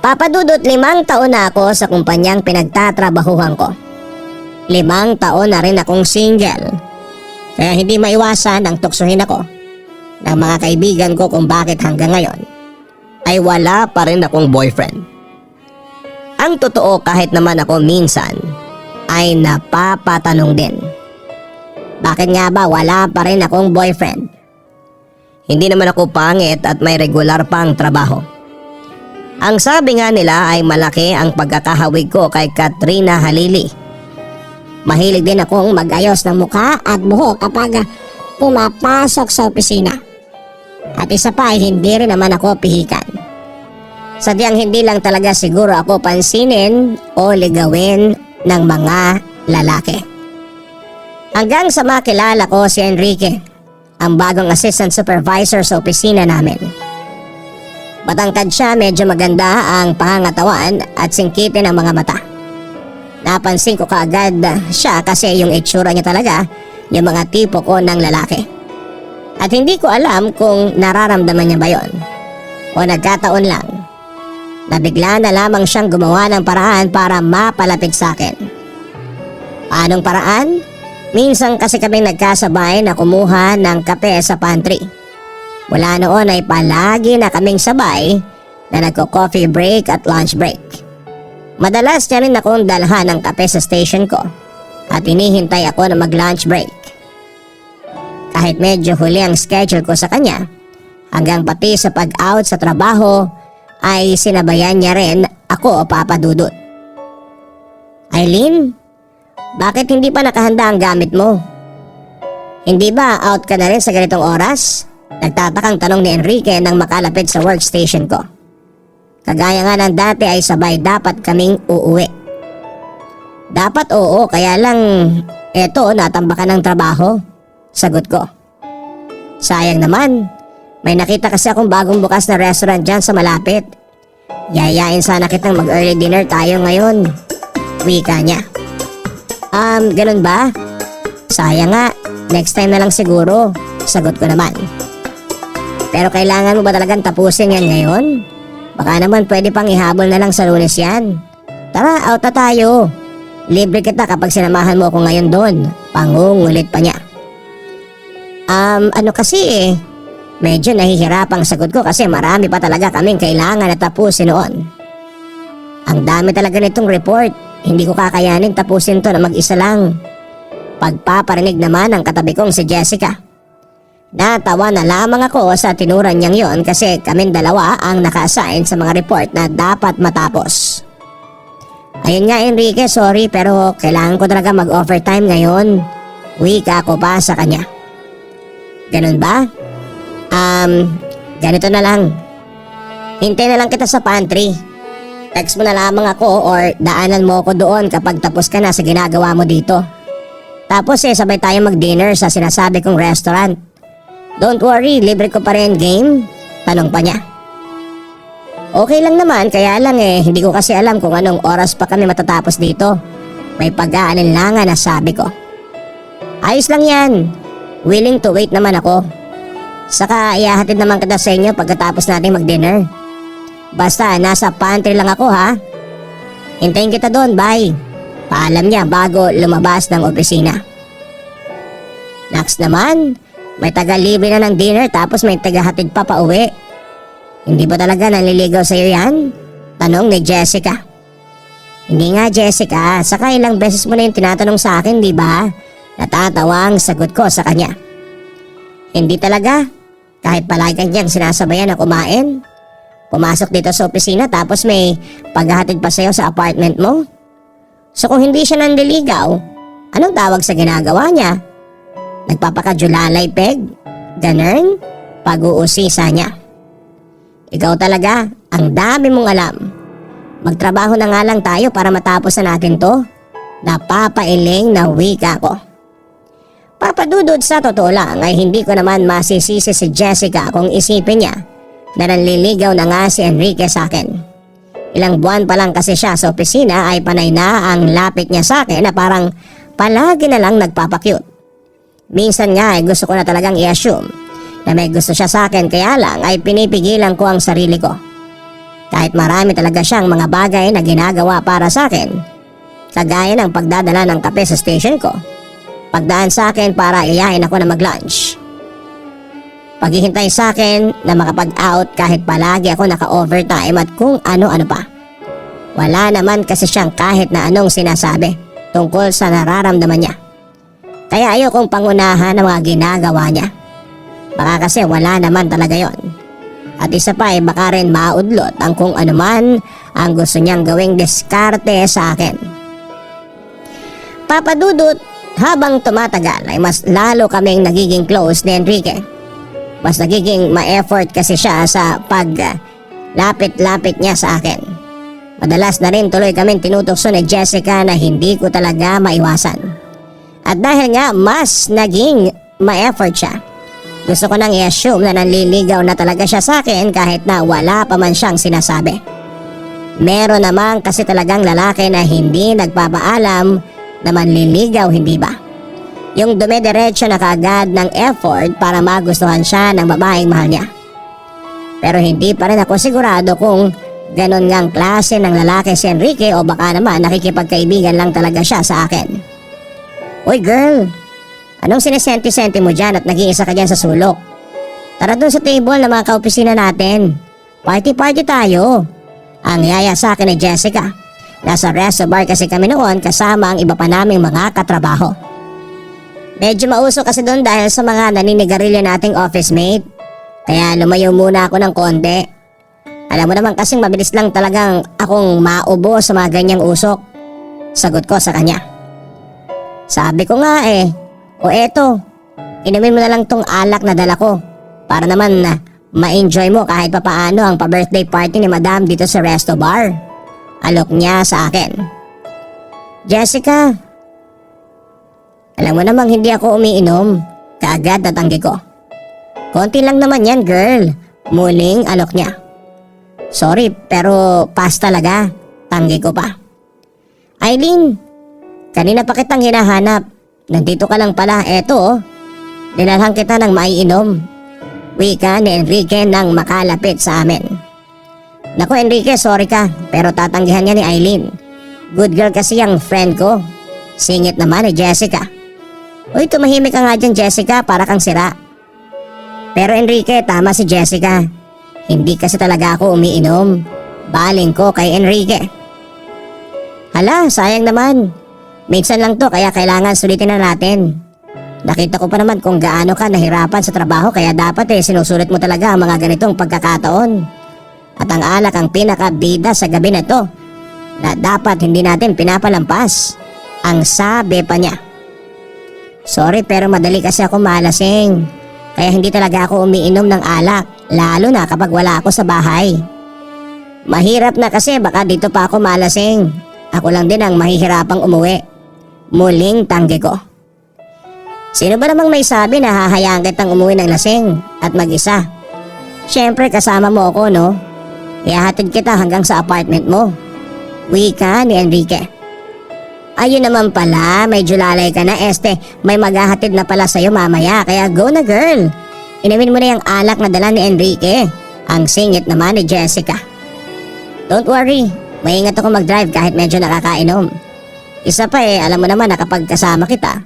Papadudot 5 taon na ako sa kumpanyang pinagtatrabahuhan ko. 5 taon na rin akong single. Kaya hindi maiwasan ang tuksohin ako ng mga kaibigan ko kung bakit hanggang ngayon ay wala pa rin akong boyfriend. Ang totoo, kahit naman ako minsan ay napapatanong din. Bakit nga ba wala pa rin akong boyfriend? Hindi naman ako pangit at may regular pang trabaho. Ang sabi nga nila ay malaki ang pagkakahawig ko kay Katrina Halili. Mahilig din akong mag-ayos ng mukha at buhok kapag pumapasok sa opisina. At isa pa ay hindi rin naman ako pihikan. Sadyang hindi lang talaga siguro ako pansinin o ligawin ng mga lalaki. Hanggang sa makilala ko si Enrique, ang bagong assistant supervisor sa opisina namin. Matangkad siya, medyo maganda ang pangangatawan at singkitin ang mga mata. Napansin ko kaagad siya kasi yung itsura niya talaga yung mga tipo ko ng lalaki. At hindi ko alam kung nararamdaman niya ba yon o nagkataon lang na bigla na lamang siyang gumawa ng paraan para mapalapit sa akin. Paanong paraan? Minsan kasi kaming nagkasabay na kumuha ng kape sa pantry. Mula noon ay palagi na kaming sabay na nagko-coffee break at lunch break. Madalas niya rin akong dalhan ng kape sa station ko at hinihintay ako na mag-lunch break. Kahit medyo huli ang schedule ko sa kanya, hanggang pati sa pag-out sa trabaho ay sinabayan niya rin ako o papadudot. Eileen, bakit hindi pa nakahanda ang gamit mo? Hindi ba out ka na rin sa ganitong oras? Nagtatakang tanong ni Enrique nang makalapit sa workstation ko. Kagaya nga ng dati ay sabay dapat kaming uuwi. Dapat oo, kaya lang eto natambakan ng trabaho. Sagot ko. Sayang naman, may nakita kasi akong bagong bukas na restaurant dyan sa malapit. Yayain sana kitang mag-early dinner tayo ngayon. Wika niya. Ganun ba? Sayang nga, next time na lang siguro. Sagot ko naman. Pero kailangan mo ba talagang tapusin yan ngayon? Baka naman pwede pang ihabol na lang sa Lunes yan. Tara, out na tayo. Libre kita kapag sinamahan mo ako ngayon doon. Pangungulit pa niya. Ano kasi medyo nahihirapang sagot ko kasi marami pa talaga kaming kailangan na tapusin noon. Ang dami talaga nitong report. Hindi ko kakayanin tapusin to na mag-isa lang. Pagpaparinig naman ng katabi kong si Jessica. Natawa na lamang ako sa tinuran niyang yon kasi kaming dalawa ang naka-assign sa mga report na dapat matapos. Ayun nga Enrique, sorry pero kailangan ko talaga mag-overtime ngayon. Wika ko pa sa kanya. Ganun ba? Ganito na lang. Hintay na lang kita sa pantry. Text mo na lamang ako or daanan mo ako doon kapag tapos ka na sa ginagawa mo dito. Tapos sabay tayo mag-dinner sa sinasabi kong restaurant. Don't worry, libre ko pa rin game? Tanong pa niya. Okay lang naman, kaya lang hindi ko kasi alam kung anong oras pa kami matatapos dito. May pag-aalinlangan na sabi ko. Ayos lang yan. Willing to wait naman ako. Saka ihahatid naman kita sa inyo pagkatapos natin mag-dinner. Basta nasa pantry lang ako ha. Hintayin kita doon, bye. Paalam niya bago lumabas ng opisina. Next naman, may taga-libre na ng dinner tapos may taga-hatid pa pauwi. Hindi ba talaga nanliligaw sa'yo yan? Tanong ni Jessica. Hindi nga Jessica, saka ilang beses mo na yung tinatanong sa akin, di ba? Natatawa ang sagot ko sa kanya. Hindi talaga, kahit palagi kanyang sinasabayan na kumain. Pumasok dito sa opisina tapos may paghahatid pa sa'yo sa apartment mo. So kung hindi siya nanliligaw, anong tawag sa ginagawa niya? Nagpapakajulalay peg? Ganun? Pag-uusisa niya. Ikaw talaga, ang dami mong alam. Magtrabaho na nga lang tayo para matapos na natin to. Napapailing na wika ko. Papadudod sa totoo lang ay hindi ko naman masisisi si Jessica kung isipin niya na nanliligaw na nga si Enrique sa akin. Ilang buwan pa lang kasi siya sa opisina ay panay na ang lapit niya sa akin na parang palagi na lang nagpapakyut. Minsan nga ay gusto ko na talagang i-assume na may gusto siya sa akin kaya lang ay pinipigilan ko ang sarili ko. Kahit marami talaga siyang mga bagay na ginagawa para sa akin. Kagaya ng pagdadala ng kape sa station ko. Pagdaan sa akin para iyayain ako na mag-lunch. Paghihintay sa akin na makapag-out kahit palagi ako naka-overtime at kung ano-ano pa. Wala naman kasi siyang kahit na anong sinasabi tungkol sa nararamdaman niya. Kaya ayokong pangunahan ng mga ginagawa niya. Baka kasi wala naman talaga yon. At isa pa ay baka rin maudlot ang kung ano man ang gusto niyang gawing diskarte sa akin. Papadudot, habang tumatagal ay mas lalo kaming nagiging close ni Enrique. Mas nagiging ma-effort kasi siya sa paglapit-lapit niya sa akin. Madalas na rin tuloy kaming tinutokso ni Jessica na hindi ko talaga maiwasan. At dahil nga mas naging ma-effort siya, gusto ko nang i-assume na nanliligaw na talaga siya sa akin kahit na wala pa man siyang sinasabi. Meron naman kasi talagang lalaki na hindi nagpapaalam na manliligaw, hindi ba? Yung dumidiretso na kaagad ng effort para magustuhan siya ng babaeng mahal niya. Pero hindi pa rin ako sigurado kung ganon ngang klase ng lalaki si Enrique o baka naman nakikipagkaibigan lang talaga siya sa akin. Uy girl, anong sinesenti-senti mo dyan at nag-iisa ka dyan sa sulok? Tara dun sa table ng mga kaopisina natin. Party-party tayo. Ang yaya sa akin ni Jessica. Nasa resto bar kasi kami noon kasama ang iba pa naming mga katrabaho. Medyo mauso kasi doon dahil sa mga naninigarilyo nating office mate. Kaya lumayo muna ako ng konti. Alam mo naman kasing mabilis lang talagang akong maubo sa mga ganyang usok. Sagot ko sa kanya. Sabi ko nga o eto, inumin mo na lang tong alak na dala ko para naman ma-enjoy mo kahit papaano ang pa-birthday party ni Madam dito sa resto bar. Alok niya sa akin. Jessica, alam mo namang hindi ako umiinom. Kaagad natanggi ko. Konti lang naman yan girl. Muling alok niya. Sorry pero pass talaga. Tanggi ko pa. Aileen, kanina pa kitang hinahanap. Nandito ka lang pala. Eto dinalhan kita ng maiinom. Wika ni Enrique nang makalapit sa amin. Naku Enrique, sorry ka pero tatanggihan niya ni Aileen. Good girl kasi yung friend ko. Singit naman ni Jessica. Uy, tumahimik ka nga dyan Jessica, para kang sira. Pero Enrique, tama si Jessica. Hindi kasi talaga ako umiinom. Baling ko kay Enrique. Hala, sayang naman. Minsan lang to kaya kailangan sulitin na natin. Nakita ko pa naman kung gaano ka nahirapan sa trabaho kaya dapat sinusulit mo talaga ang mga ganitong pagkakataon. At ang alak ang pinakabida sa gabi na to na dapat hindi natin pinapalampas. Ang sabi pa niya. Sorry pero madali kasi ako malasing. Kaya hindi talaga ako umiinom ng alak, lalo na kapag wala ako sa bahay. Mahirap na kasi baka dito pa ako malasing. Ako lang din ang mahihirapang umuwi. Muling tanggi ko. Sino ba namang may sabi na hahayaan kitang umuwi ng lasing at mag-isa? Siyempre kasama mo ako no? Ihahatid kita hanggang sa apartment mo. Wika ni Enrique. Ayun naman pala, medyo lalay ka na may maghahatid na pala sa'yo mamaya kaya go na girl. Inumin mo na yung alak na dala ni Enrique. Ang singit naman ni Jessica. Don't worry, maingat ako mag-drive kahit medyo nakakainom. Isa pa alam mo naman na kapag kasama kita,